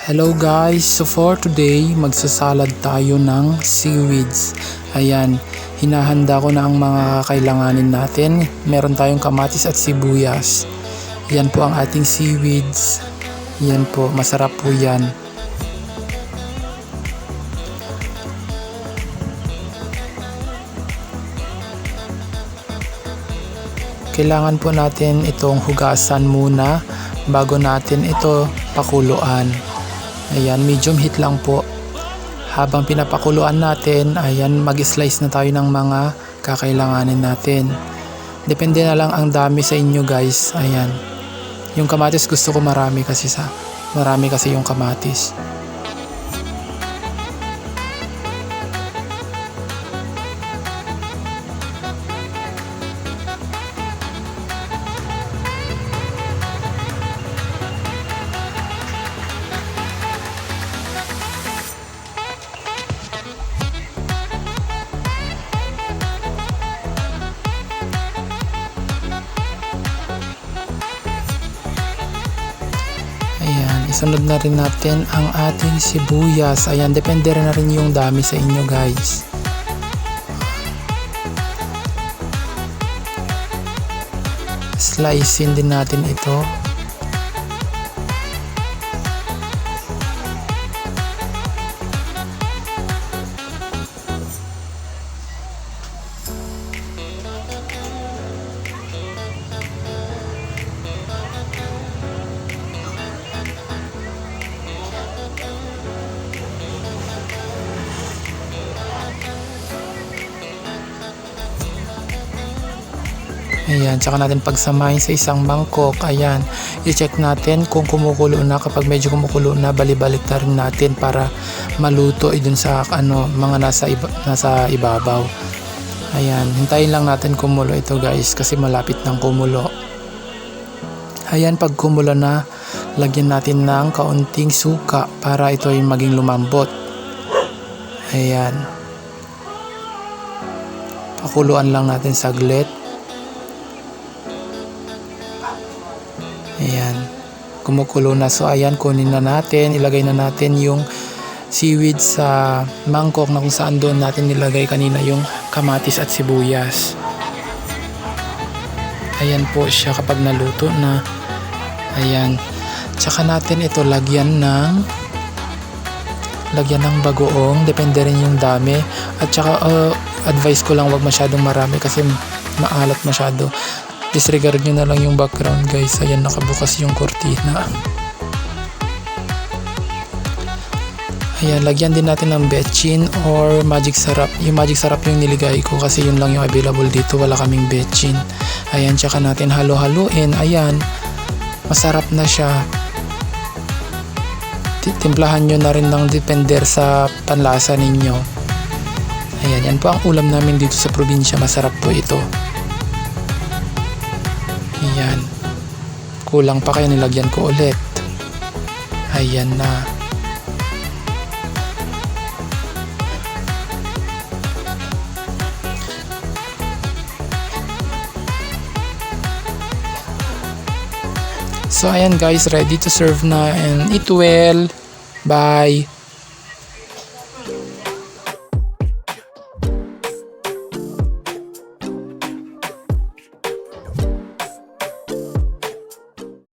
Hello guys, so for today magsasalad tayo ng seaweeds. Ayan, hinahanda ko na ang mga kailanganin natin. Meron tayong kamatis at sibuyas. Yan po ang ating seaweeds. Yan po, masarap po yan. Kailangan po natin itong hugasan muna bago natin ito pakuluan. Ayan, medium heat lang po. Habang pinapakuluan natin, ayan, mag-slice na tayo ng mga kakailanganin natin. Depende na lang ang dami sa inyo guys. Ayan. Yung kamatis gusto ko marami kasi yung kamatis. Ayan, isunod na rin natin ang ating sibuyas. Ayan, depende rin na rin yung dami sa inyo guys. Slicein din natin ito. Ayan, tsaka natin pagsamahin sa isang mangkok. Ayan, i-check natin kung kumukulo na. Kapag medyo kumukulo na, balibalik na rin natin para maluto dun sa mga nasa ibabaw. Ayan, hintayin lang natin kumulo ito guys kasi malapit ng kumulo. Ayan, pag kumulo na, lagyan natin ng kaunting suka para ito ay maging lumambot. Ayan. Pakuluan lang natin saglit. Ayan, kumukulo na. So ayan, kunin na natin, ilagay na natin yung seaweed sa mangkok na kung saan doon natin nilagay kanina yung kamatis at sibuyas. Ayan po siya kapag naluto na. Ayan, tsaka natin ito lagyan ng bagoong, depende rin yung dami. At tsaka advice ko lang wag masyadong marami kasi maalat masyado. Disregard nyo na lang yung background guys. Ayan, nakabukas yung kortina. Ayan, lagyan din natin ng betchin or magic sarap. Yung magic sarap yung niligay ko kasi yun lang yung available dito, wala kaming betchin. Ayan, tsaka natin halo-haluin. Ayan, masarap na siya. Timplahan nyo na rin ng depender sa panlasa ninyo. Ayan, yan po ang ulam namin dito sa probinsya. Masarap po ito. Ayan, kulang pa kaya nilagyan ko ulit. Ayan na. So ayan guys, ready to serve na and eat well. Bye.